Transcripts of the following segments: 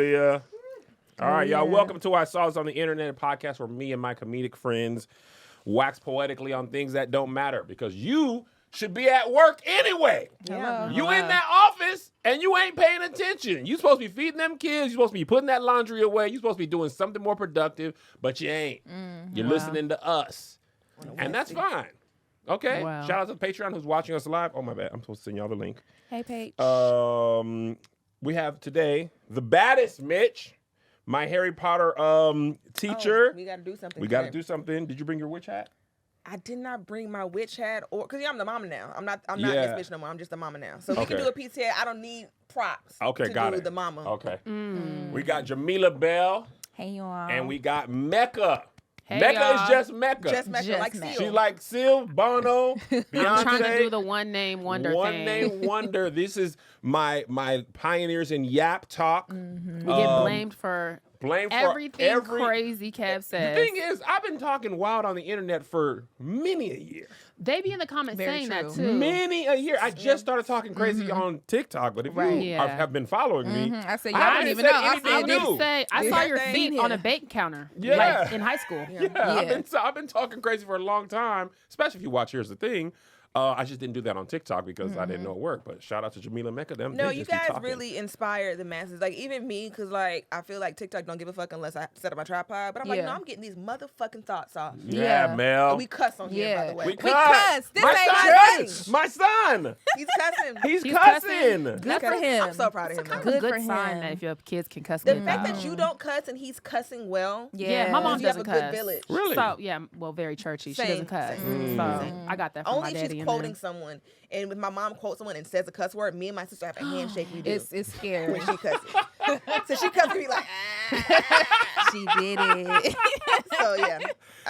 Leah. All right, y'all. Welcome to I Saw This on the Internet, a podcast where me and my comedic friends wax poetically on things that don't matter because you should be at work anyway. Yeah. You in that office and you ain't paying attention. You supposed to be feeding them kids. You supposed to be putting that laundry away. You supposed to be doing something more productive, but you ain't. You're listening to us, and that's fine. Okay. Wow. Shout out to Patreon who's watching us live. Oh my bad, I'm supposed to send y'all the link. Hey, Paige. We have today the baddest Mitch, my Harry Potter teacher. We got to do something. We got to do something. Did you bring your witch hat? I did not bring my witch hat, or because I'm the mama now. I'm not Yeah. this bitch no more. I'm just the mama now. So we can Okay. do a PTA. I don't need props. Okay, to got do it. The mama. Okay. We got Jamila Bell, Hey, y'all. and we got Mecca. Hey, Mecca y'all. is just Mecca. Just Mecca, Just like Mecca. Seal. She's like Seal, Bono, Beyonce. I'm trying to do the one name wonder One thing. name wonder. This is my pioneers in Yap Talk. We get blamed for Blamed everything for crazy Kev The says. thing is, I've been talking wild on the internet for many a year. They be in the comments Very saying that true. too. Many a year. I just started talking crazy on TikTok, but if Right. you Yeah. have been following me, I said, I y'all haven't don't even said know. I anything I said, new. did say I Did saw that your thing feet here. on a bake counter, Yeah. like in high school. Yeah, I've been talking crazy for a long time, especially if you watch Here's the Thing. I just didn't do that on TikTok because I didn't know it worked. But shout out to Jamila Mecca. Them. No, they you just be guys talking. really inspire the masses. Like, even me, because, like, I feel like TikTok don't give a fuck unless I set up my tripod. But I'm like, Yeah. no, I'm getting these motherfucking thoughts off. Yeah, Yeah. Mel. And we cuss on here, by Yeah. the way. We We cuss. cuss. This my ain't son. my thing. My son. He's cussing. He's He's cussing. cussing. Good for him. I'm so proud of him. Kind though. of a Good good for sign him. that if your kids can cuss. The good fact vibes. that you don't cuss and he's cussing well. Yeah, my mom you have a doesn't good cuss. village. Really? So yeah, well, very churchy. She doesn't Same, cuss. same. So I got that from Only my if daddy. she's and quoting them. someone, and if my mom quotes someone and says a cuss word, me and my sister have a handshake. We do It's scary. when she cusses. So she comes to me like, She did it. so yeah.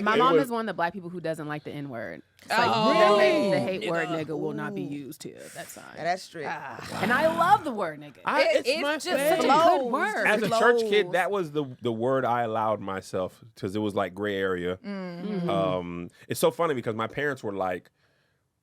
My It mom was- is one of the black people who doesn't like the N word. Oh. Really? The hate word nigga will not be used here. That's fine. Now, that's strict. And I love the word nigga. It's my just favorite. such a good word. As a Flows. church kid, that was the word I allowed myself because it was like gray area. It's so funny because my parents were like,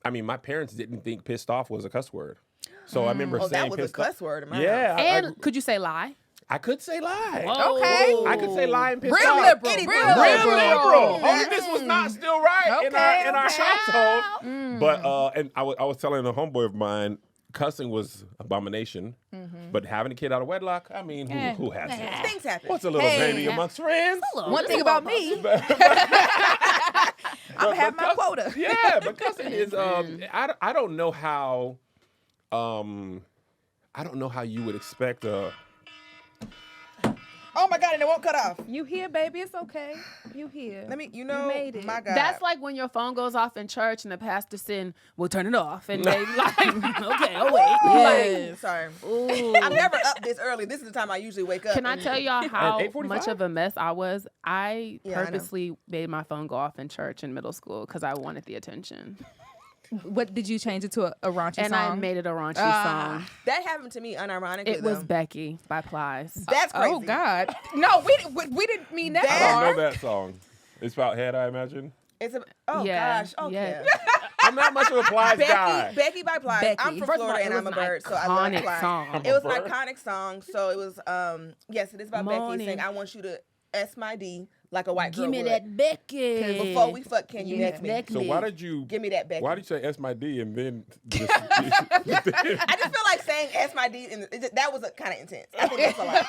my parents didn't think pissed off was a cuss word. So I remember Oh, saying that was a pissed off. cuss word in my Yeah, house. And could you say lie? I could say lie. Okay. I could say lie and pissed Real off. liberal. Anything. Real Real liberal. liberal. Only this was not still right in our Okay. household. But and I was telling a homeboy of mine, cussing was abomination. But having a kid out of wedlock, who has it? Things happen. What's a little Hey. baby amongst friends? One thing about me, I'm But have my quota. Yeah, but cussing is I don't know how you would expect Oh my God, and it won't cut off. You here, baby? It's okay. You here? You know, made it. my God. That's like when your phone goes off in church and the pastor said, "Well, turn it off," and they like, "Okay, oh wait." Yes. Sorry. Ooh. I'm never up this early. This is the time I usually wake up. Can I tell y'all how 8:45? much of a mess I was? I Yeah, I know. purposely made my phone go off in church in middle school because I wanted the attention. What did you change it to a raunchy And song? I made it a raunchy song. That happened to me unironically. It was though. Becky by Plies. That's crazy. Oh God! No, we didn't mean that. I don't hard. know that song. It's about head, I imagine. It's a. Oh Yeah, gosh. Okay. yeah. I'm not much of a Plies guy. Becky by Plies. Becky. I'm from First of all, Florida it and was I'm a an bird, so I love iconic Plies. song. It was I'm a an bird. iconic song. So it was. Yes, it is about Becky Morning. saying, "I want you to S my D like a white girl Give me would. that Becky. Before we fuck, can you neck me? So why did you Give me that Becky. Why did you say S my D and then just I just feel like saying S my D, and that was kind of intense. I think that's a lot.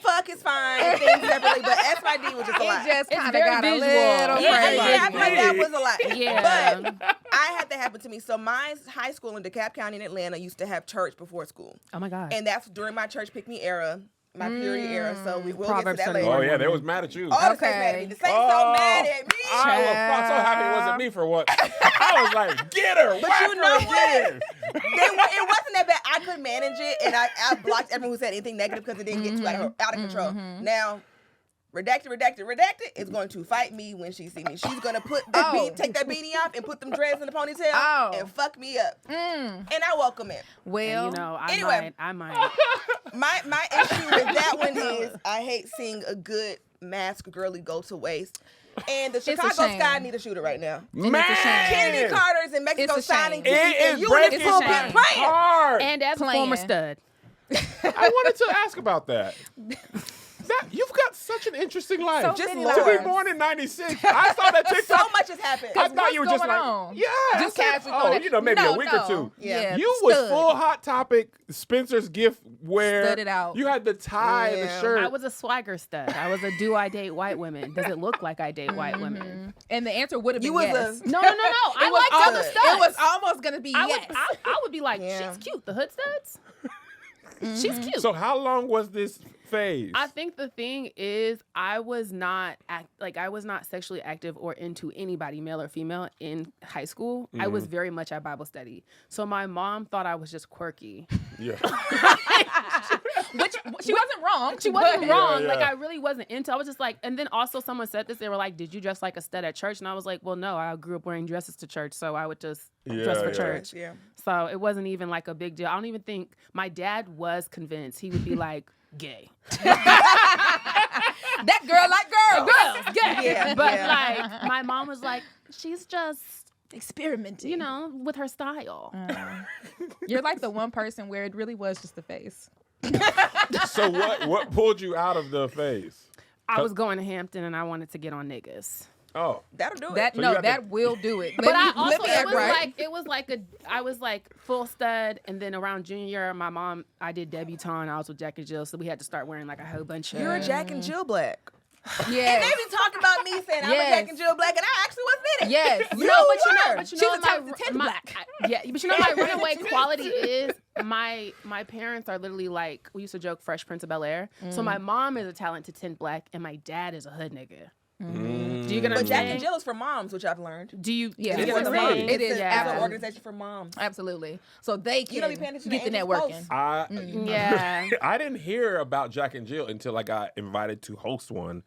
Fuck is fine, things separately, but S my D was just a lot. It just It's kind of very got visual. a little Yeah, crazy. I feel like that was a lot. Yeah. But I had that happen to me. So my high school in DeKalb County in Atlanta used to have church before school. Oh my God. And that's during my church pick me era, my purity era. So we will Proverbs get to that 31. later. Oh yeah, they was mad at you. All the Okay. saints mad at me. The saints so mad at me. I was so happy it wasn't me for once. I was like, get her, But whack you know her what? again. It wasn't that bad. I could manage it, and I blocked everyone who said anything negative because it didn't get too out of control. Now, redacted is going to fight me when she see me. She's gonna put the take that beanie off and put them dreads in the ponytail and fuck me up. And I welcome it. Well, And, I Anyway. might. My issue with that one is I hate seeing a good mask girly go to waste. And the Chicago shame. Sky need a shooter right now. Man, Kennedy Carter's in Mexico It's a shame. signing It tickets, is and you in this breaking pulpit shame. playing. hard. And as a Playing. former stud. I wanted to ask about that. You've got such an interesting life. So Just many Lord. to be lives. born in 96, I saw that So TikTok. much has happened. I thought you were what's just going like, on? yeah. Just I said, casually throwing it. maybe No, a week or no. two. Yeah. You was Stud. full Hot Topic Spencer's gift wear. Studded out. You had the tie and the Yeah. shirt. I was a swagger stud. I was a do I date white women? Does it look like I date white women? And the answer would have been You was yes. a- No. I was like other good. studs. It was almost gonna be I yes. would be like, Yeah. she's cute. The hood studs. She's cute. So how long was this phase? I think the thing is, I was not sexually active or into anybody, male or female, in high school. I was very much at Bible study, so my mom thought I was just quirky. Yeah. Which she wasn't wrong. She wasn't but- wrong. Yeah. Like, I really wasn't into. I was just like, and then also someone said this. They were like, "Did you dress like a stud at church?" And I was like, "Well, no. I grew up wearing dresses to church, so I would just dress for Yeah. church." Yeah. So it wasn't even like a big deal. I don't even think my dad was convinced. He would be like, "Gay." That girl like girl. Girls, gay. Yeah, But yeah. like, my mom was like, she's just, Experimenting. you know, with her style. You're like the one person where it really was just the face. So what pulled you out of the phase? I was going to Hampton and I wanted to get on niggas. Oh. That'll do it. That So you had that will do it. But I let also, me act right. I was like full stud. And then around junior year, my mom, I did debutante. I was with Jack and Jill. So we had to start wearing like a whole bunch of. You're a Jack and Jill Black. Yes. And they be talking about me saying I'm a Yes. Jack and Jill Black, and I actually wasn't in it. Yes. But you know, were. She was type of 10 black. Yeah, but you know my runaway quality is my parents are literally like, we used to joke Fresh Prince of Bel-Air. So my mom is a talented 10 black and my dad is a hood nigga. Do you get what I'm But Jack saying? and Jill is for moms, which I've learned. Do you Yeah. do you It's get for what I'm moms. saying? It is It's an absolutely. organization for moms. Absolutely. So they You can don't be paying attention to get the Angel's networking. posts. Yeah. I didn't hear about Jack and Jill until I got invited to host one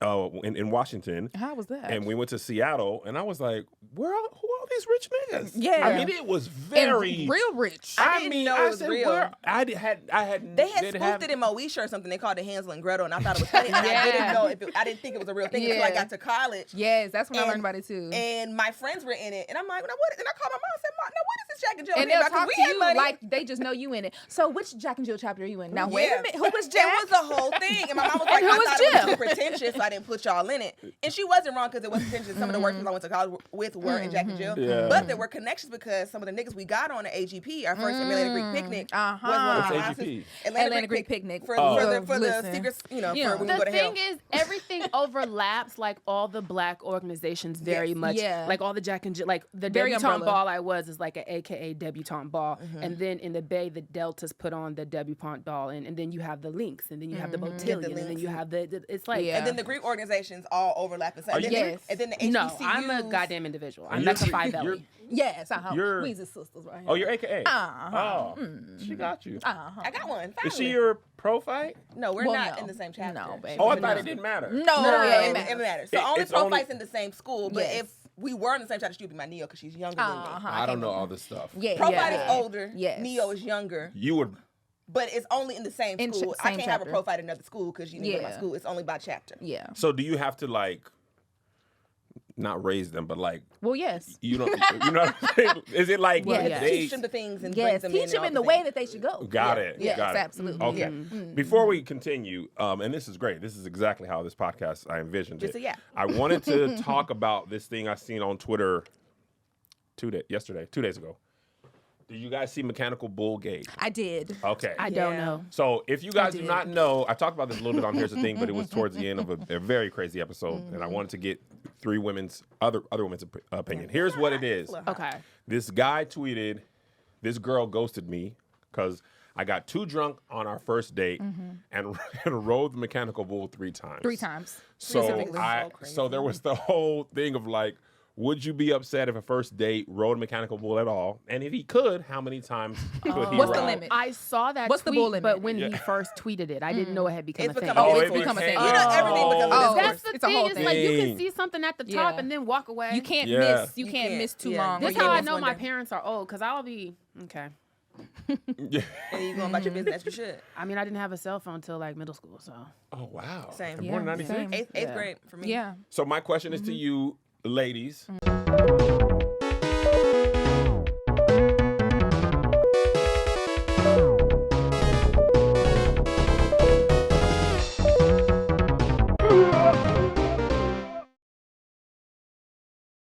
in Washington. How was that? And we went to Seattle, and I was like, who are all these rich niggas? Yeah. I mean, it was And very real rich. I didn't know it was said, real. I had. They had spoofed it in Moesha or something. They called it Hansel and Gretel, and I thought it was funny. And I didn't know if I didn't think it was a real thing until I Yeah. got to college. Yes, that's when I And- learned about it too. And my friends were in it, and I'm like, now what? And I called my mom and said, "Mom, now what is this Jack and Jill?" And thing they'll about? 'Cause talk we to had you money. like they just know you in it. So which Jack and Jill chapter are you in? Now wait a Yeah. minute. Who was Jack? It was a whole thing, and my mom was like, who "I was thought it was Jill? too pretentious, so I didn't put y'all in it." And she wasn't wrong because it was pretentious. Some of the worst people I went to college with were in Jack and Jill, Yeah. but there were connections because some of the niggas we got on at AGP, our first Atlantic Greek picnic, was one of What's my AGP? classes. Atlanta Greek picnic. for, Oh. for the Listen. secrets, you know, Yeah. for when we The go to hell. thing is, everything overlaps. Like all the black organizations, very Yes. much. Yeah. Like all the Jack and Jill, like the Very debutante umbrella. ball I was is like an AKA debutante ball, and then in the Bay, the Deltas put on the debutante ball, and then you have the Links, and then you have the Botillion, and then Links. you have the. It's like Yeah. And then the Greek organizations all overlap in Are and, you- then, Yes. and then the no, HBCUs. I'm a goddamn individual. I'm And not a you're- five you're- belly. Yes, You're- we just sisters right here. Oh, you're AKA. Uh-huh. Oh, she got you. I got one. Is she finally. your pro fight? No, we're Well, not no. in the same chapter. No, baby. Oh, I No. thought it didn't matter. No, No, yeah, it it matters. It- So only it's pro only- fights in the same school, but Yes. if we were in the same chapter, she would be my Neo because she's younger than me. I don't know all this stuff. Yeah. Pro Yeah. fight is older. Yes. Neo is younger, You would. but it's only in the same In school. I same can't have a chapter. pro fight in another school because you didn't go to my Yeah. school. It's only by chapter. Yeah. So do you have to like, not raise them, but like Well, yes. you know what I'm saying? Is it like Yes. Yeah. they Teach them the things and Yes. bring them Teach in them all in the things. way that they should go. got it? Yes, got it. absolutely. Okay. Yeah. Before we continue, and this is great. This is exactly how this podcast I envisioned Just it. a yeah. I wanted to talk about this thing I seen on Twitter 2 days ago. Did you guys see Mechanical Bull Gate? I did. Okay. I don't Yeah. know. So if you guys do did. not know, I talked about this a little bit on Here's the Thing, but it was towards the end of a very crazy episode, and I wanted to get other women's opinion. Here's what it is. Okay. This guy tweeted, "This girl ghosted me because I got too drunk on our first date and rode the mechanical bull 3 times." 3 times. So Specifically. so there was the whole thing of like, would you be upset if a first date rode a mechanical bull at all? And if he could, how many times could he What's the ride? limit? I saw that What's the tweet, bull limit? but when he first tweeted it, I didn't know it had become It's a thing. become a Oh, discourse. it's become a thing. You know, everything becomes a Oh. discourse. That's the It's a thing. whole It's thing. like you Thing. can see something at the top Yeah. and then walk away. You can't Yeah. miss. You You can't can't. miss too Yeah. long. This or how you'll I miss know one my day. parents are old, because I'll be, okay. Yeah. And you going about your business as you should. I mean, I didn't have a cell phone until like middle school, so. Oh, wow. Same. Born in Yeah, 96? same. Eighth Yeah. grade for me. Yeah. So my question is to you, ladies.